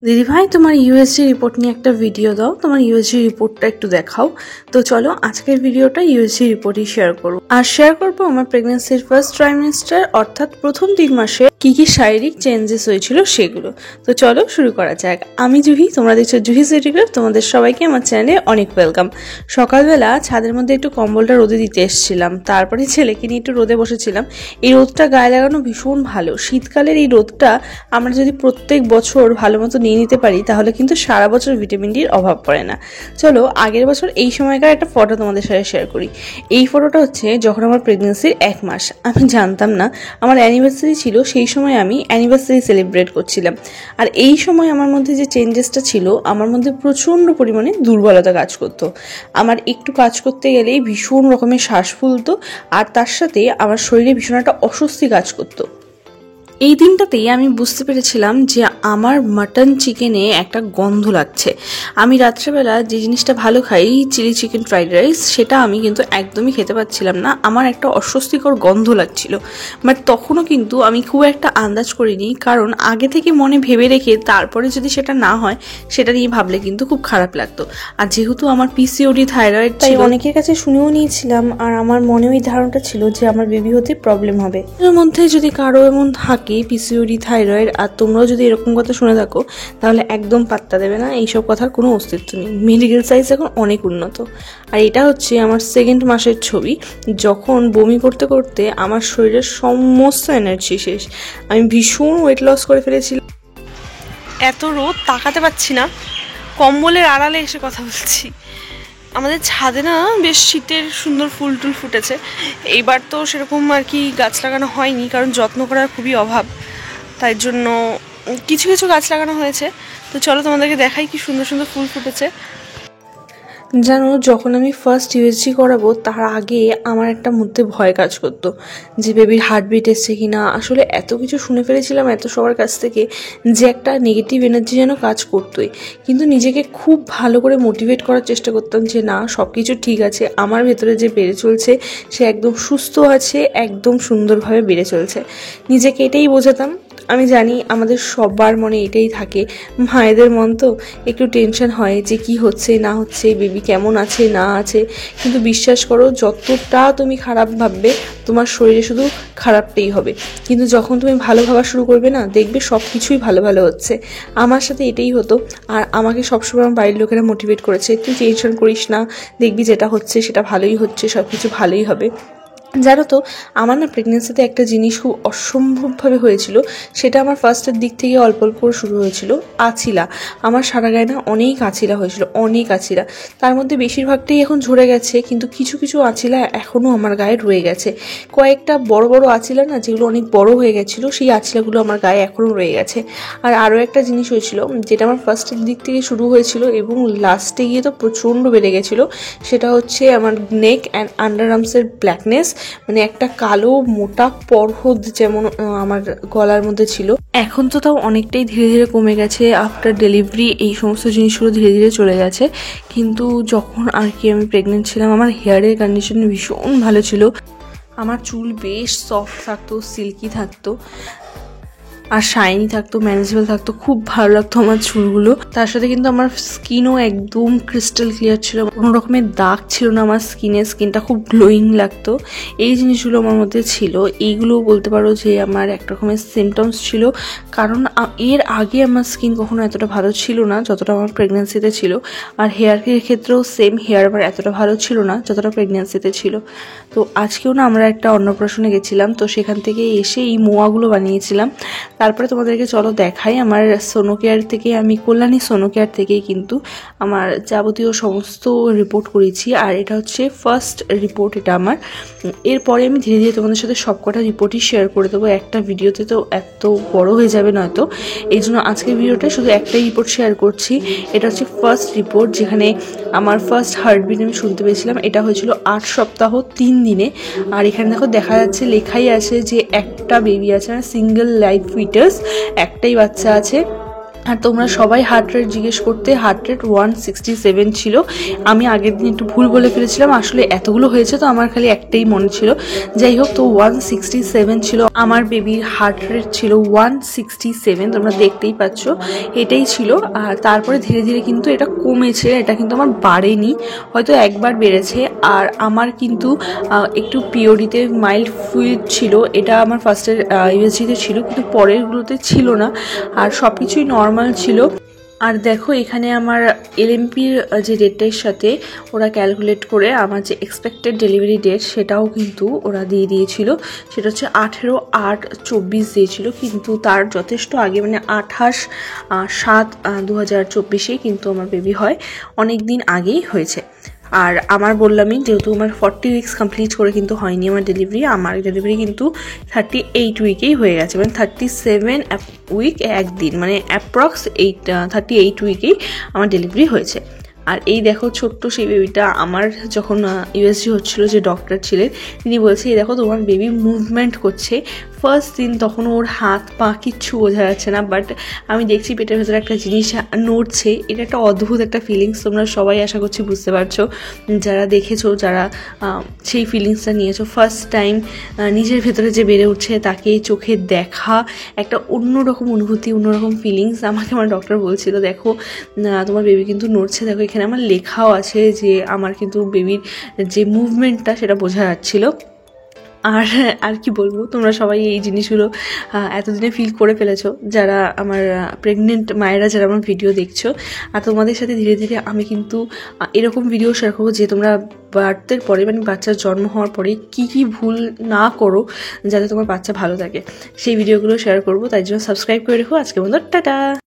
দিদিভাই তোমার USG report নিয়ে একটা ভিডিও দাও, তোমার ইউএসজি রিপোর্টটা একটু দেখাও। তো চলো আজকের ভিডিওটা ইউএসজি রিপোর্টই শেয়ার করবো। আর শেয়ার করবো আমার প্রেগনেন্সির ফার্স্ট ট্রাইমেস্টার অর্থাৎ প্রথম 3 মাসে কি কি শারীরিক চেঞ্জেস হয়েছিল সেগুলো। তো চলো শুরু করা যাক। আমি জুহি, তোমরা দেখছো জুহি সিটিগ্রাফ। তোমাদের সবাইকে আমার চ্যানেলে অনেক ওয়েলকাম। সকালবেলা ছাদের মধ্যে একটু কম্বলটা রোদে দিতে এসেছিলাম, তারপরে ছেলেকে নিয়ে একটু রোদে বসেছিলাম। এই রোদটা গায়ে লাগানো ভীষণ ভালো। শীতকালের এই রোদটা আমরা যদি প্রত্যেক বছর ভালো মতো নিয়ে নিতে পারি তাহলে কিন্তু সারা বছর ভিটামিন ডির অভাব পড়ে না। চলো আগের বছর এই সময়কার একটা ফটো তোমাদের সাথে শেয়ার করি। এই ফটোটা হচ্ছে যখন আমার প্রেগনেন্সির 1 মাস। আমি জানতাম না আমার অ্যানিভার্সারি ছিল, সেই সময় আমি অ্যানিভার্সারি সেলিব্রেট করছিলাম। আর এই সময় আমার মধ্যে যে চেঞ্জেসটা ছিল, আমার মধ্যে প্রচণ্ড পরিমাণে দুর্বলতা কাজ করতো। আমার একটু কাজ করতে গেলেই ভীষণ রকমের শ্বাস ফুলতো, আর তার সাথে আমার শরীরে ভীষণ একটা অস্বস্তি কাজ করতো। এই দিনটাতেই আমি বুঝতে পেরেছিলাম যে আমার মাটন চিকেনে একটা গন্ধ লাগছে। আমি রাত্রেবেলা যে জিনিসটা ভালো খাই, চিলি চিকেন ফ্রাইড রাইস, সেটা আমি কিন্তু একদমই খেতে পাচ্ছিলাম না। আমার একটা অস্বস্তিকর গন্ধ লাগছিল। বাট তখনও কিন্তু আমি খুব একটা আন্দাজ করিনি, কারণ আগে থেকে মনে ভেবে রেখে তারপরে যদি সেটা না হয় সেটা নিয়ে ভাবলে কিন্তু খুব খারাপ লাগতো। আর যেহেতু আমার পিসিওডি থাইরয়েড, তাই অনেকের কাছে শুনেও নিয়েছিলাম, আর আমার মনেও এই ধারণাটা ছিল যে আমার বেবি হতে প্রবলেম হবে। এর মধ্যে যদি কারো এমন থাকে পিসিওডি থাইরয়েড, আর তোমরাও যদি এরকম কথা শুনে থাকো, তাহলে একদম পাত্তা দেবে না, এইসব কথার কোনো অস্তিত্ব নেই। মেডিকেল সায়েন্স এখন অনেক উন্নত। আর এটা হচ্ছে আমার 2nd মাসের ছবি, যখন বমি করতে করতে আমার শরীরের সমস্ত এনার্জি শেষ। আমি ভীষণ ওয়েট লস করে ফেলেছিলাম। এত রোদ তাকাতে পাচ্ছি না, কম্বলের আড়ালে এসে কথা বলছি। আমাদের ছাদে না বেশ শীতের সুন্দর ফুল টুল ফুটেছে। এইবার তো সেরকম আর কি গাছ লাগানো হয়নি, কারণ যত্ন করার খুবই অভাব। তাই জন্য কিছু কিছু গাছ লাগানো হয়েছে। তো চলো তোমাদেরকে দেখাই কি সুন্দর সুন্দর ফুল ফুটেছে। জানো, যখন আমি ফার্স্ট ইউএসজি করাবো তার আগে আমার একটা মধ্যে ভয় কাজ করতো যে বেবির হার্টবিট এসছে কিনা। আসলে এত কিছু শুনে ফেলেছিলাম এত সবার কাছ থেকে যে একটা নেগেটিভ এনার্জি যেন কাজ করতোই। কিন্তু নিজেকে খুব ভালো করে মোটিভেট করার চেষ্টা করতাম যে না, সব কিছু ঠিক আছে, আমার ভেতরে যে বেড়ে চলছে সে একদম সুস্থ আছে, একদম সুন্দরভাবে বেড়ে চলছে। নিজেকে এটাই বোঝাতাম। আমি জানি আমাদের সবার মনে এটাই থাকে, মায়েদের মন তো একটু টেনশন হয় যে কি হচ্ছে না হচ্ছে, বেবি কেমন আছে না আছে। কিন্তু বিশ্বাস করো, যতটা তুমি খারাপ ভাববে তোমার শরীরে শুধু খারাপটাই হবে। কিন্তু যখন তুমি ভালো ভাবা শুরু করবে না, দেখবে সব কিছুই ভালো ভালো হচ্ছে। আমার সাথে এটাই হতো। আর আমাকে সবসময় আমার বাড়ির লোকেরা মোটিভেট করেছে, তুই টেনশন করিস না, দেখবি যেটা হচ্ছে সেটা ভালোই হচ্ছে, সব কিছু ভালোই হবে। জানো তো, আমার না প্রেগনেন্সিতে একটা জিনিস খুব অসম্ভবভাবে হয়েছিল। সেটা আমার ফার্স্টের দিক থেকে অল্প অল্প করে শুরু হয়েছিল। আছিলা, আমার সারা গায়ে না অনেক আছিলা হয়েছিল, অনেক আছিলা। তার মধ্যে বেশিরভাগটাই এখন ঝরে গেছে, কিন্তু কিছু কিছু আছিলা এখনও আমার গায়ে রয়ে গেছে। কয়েকটা বড় বড় আছিলা না, যেগুলো অনেক বড় হয়ে গেছিলো, সেই আছিলাগুলো আমার গায়ে এখনও রয়ে গেছে। আর আরও একটা জিনিস হয়েছিল, যেটা আমার ফার্স্টের দিক থেকে শুরু হয়েছিল এবং লাস্টে গিয়ে তো প্রচণ্ড বেড়ে গেছিলো। সেটা হচ্ছে আমার নেক অ্যান্ড আন্ডার আর্মসের ব্ল্যাকনেস, মানে একটা কালো মোটা পর্বত যেমন আমার গলার মধ্যে ছিল। এখন তো তাও অনেকটাই ধীরে ধীরে কমে গেছে। আফটার ডেলিভারি এই সমস্ত জিনিসগুলো ধীরে ধীরে চলে গেছে। কিন্তু যখন আর কি আমি প্রেগনেন্ট ছিলাম, আমার হেয়ারের কন্ডিশন ভীষণ ভালো ছিল। আমার চুল বেশ সফট থাকতো, সিল্কি থাকতো, আর শাইনি থাকতো, ম্যানেজেবল থাকতো, খুব ভালো লাগতো আমার চুলগুলো। তার সাথে কিন্তু আমার স্কিনও একদম ক্রিস্টাল ক্লিয়ার ছিল, কোনো রকমের দাগ ছিল না আমার স্কিনে, স্কিনটা খুব গ্লোয়িং লাগতো। এই জিনিসগুলো আমার মধ্যে ছিল। এইগুলো বলতে পারো যে আমার এক রকমের সিমটমস ছিল, কারণ এর আগে আমার স্কিন কখনো এতটা ভালো ছিল না যতটা আমার প্রেগনেন্সিতে ছিল। আর হেয়ারের ক্ষেত্রেও সেম, হেয়ার আমার এতটা ভালো ছিল না যতটা প্রেগনেন্সিতে ছিল। তো আজকেও না আমরা একটা অন্নপ্রাশনে গেছিলাম, তো সেখান থেকে এসে এই মোয়াগুলো বানিয়েছিলাম। তারপরে তোমাদেরকে চলো দেখাই। আমার সোনো কেয়ার থেকে, আমি কল্যাণী সোনো কেয়ার থেকেই কিন্তু আমার যাবতীয় সমস্ত রিপোর্ট করেছি। আর এটা হচ্ছে ফার্স্ট রিপোর্ট এটা আমার। এরপরে আমি ধীরে ধীরে তোমাদের সাথে সবকটা রিপোর্টই শেয়ার করে দেবো। একটা ভিডিওতে তো এত বড় হয়ে যাবে নয়তো, এই জন্য আজকের ভিডিওটা শুধু একটাই রিপোর্ট শেয়ার করছি। এটা হচ্ছে ফার্স্ট রিপোর্ট, যেখানে আমার ফার্স্ট হার্টবিট আমি শুনতে পেয়েছিলাম। এটা হয়েছিল 8 সপ্তাহ 3 দিনে। আর এখানে দেখো দেখা যাচ্ছে, লেখাই আছে যে একটা বেবি আছে, সিঙ্গেল লাইফ ফিটাস, একটাই বাচ্চা আছে। আর তোমরা সবাই হার্ট রেট জিজ্ঞেস করতে, হার্ট রেট 167 ছিল। আমি আগের দিন একটু ভুল বলে ফেলেছিলাম, আসলে এতগুলো হয়েছে তো আমার খালি একটাই মনে ছিল। যাই হোক, তো 167 ছিল আমার বেবির হার্ট রেট, ছিল 167, তোমরা দেখতেই পাচ্ছ এটাই ছিল। আর তারপরে ধীরে ধীরে কিন্তু এটা কমেছে, এটা কিন্তু আমার বাড়েনি, হয়তো একবার বেড়েছে। আর আমার কিন্তু একটু পিওডিতে মাইল্ড ফ্লুইড ছিল, এটা আমার ফার্স্টের ইউএসজিতে ছিল, কিন্তু পরেরগুলোতে ছিল না। আর সব কিছুই নর্মাল ছিল। আর দেখো এখানে আমার এলএমপির যে ডেটটার সাথে ওরা ক্যালকুলেট করে আমার যে এক্সপেক্টেড ডেলিভারি ডেট সেটাও কিন্তু ওরা দিয়ে দিয়েছিল। সেটা হচ্ছে 18/8/24 দিয়েছিল, কিন্তু তার যথেষ্ট আগে, মানে 28/7/2024 কিন্তু আমার বেবি হয়, অনেক দিন আগেই হয়েছে। আর আমার বললামই, যেহেতু আমার 40 উইকস কমপ্লিট করে কিন্তু হয়নি আমার ডেলিভারি কিন্তু 38 উইকেই হয়ে গেছে, মানে 37 উইক একদিন, মানে অ্যাপ্রক্স 38 উইকেই আমার ডেলিভারি হয়েছে। আর এই দেখো ছোট্ট সেই বেবিটা আমার যখন ইউএসজি হচ্ছিল, যে ডক্টর ছিলেন তিনি বলছে এই দেখো তোমার বেবি মুভমেন্ট করছে। ফার্স্ট দিন তখন ওর হাত পা কিচ্ছু বোঝা যাচ্ছে না, বাট আমি দেখছি পেটের ভেতরে একটা জিনিস নড়ছে। এটা একটা অদ্ভুত একটা ফিলিংস, তোমরা সবাই আশা করছি বুঝতে পারছো, যারা দেখেছো, যারা সেই ফিলিংসটা নিয়েছো। ফার্স্ট টাইম নিজের ভেতরে যে বেড়ে উঠছে তাকে চোখে দেখা একটা অন্যরকম অনুভূতি, অন্যরকম ফিলিংস। আমাকে আমার ডক্টর বলছিল দেখো তোমার বেবি কিন্তু নড়ছে, দেখো এখানে আমার লেখাও আছে যে আমার কিন্তু বেবির যে মুভমেন্টটা সেটা বোঝা যাচ্ছিলো। আর কি বলবো, তোমরা সবাই এই জিনিসগুলো এতদিনে ফিল করে ফেলেছো, যারা আমার প্রেগনেন্ট মায়েরা যারা আমার ভিডিও দেখছো। আর তোমাদের সাথে ধীরে ধীরে আমি কিন্তু এরকম ভিডিও শেয়ার করবো যে তোমরা বার্থের পরে, মানে বাচ্চার জন্ম হওয়ার পরে কি কি ভুল না করো যাতে তোমার বাচ্চা ভালো থাকে, সেই ভিডিওগুলো শেয়ার করবো। তাই জন্য সাবস্ক্রাইব করে রেখো। আজকের মতো টাটা।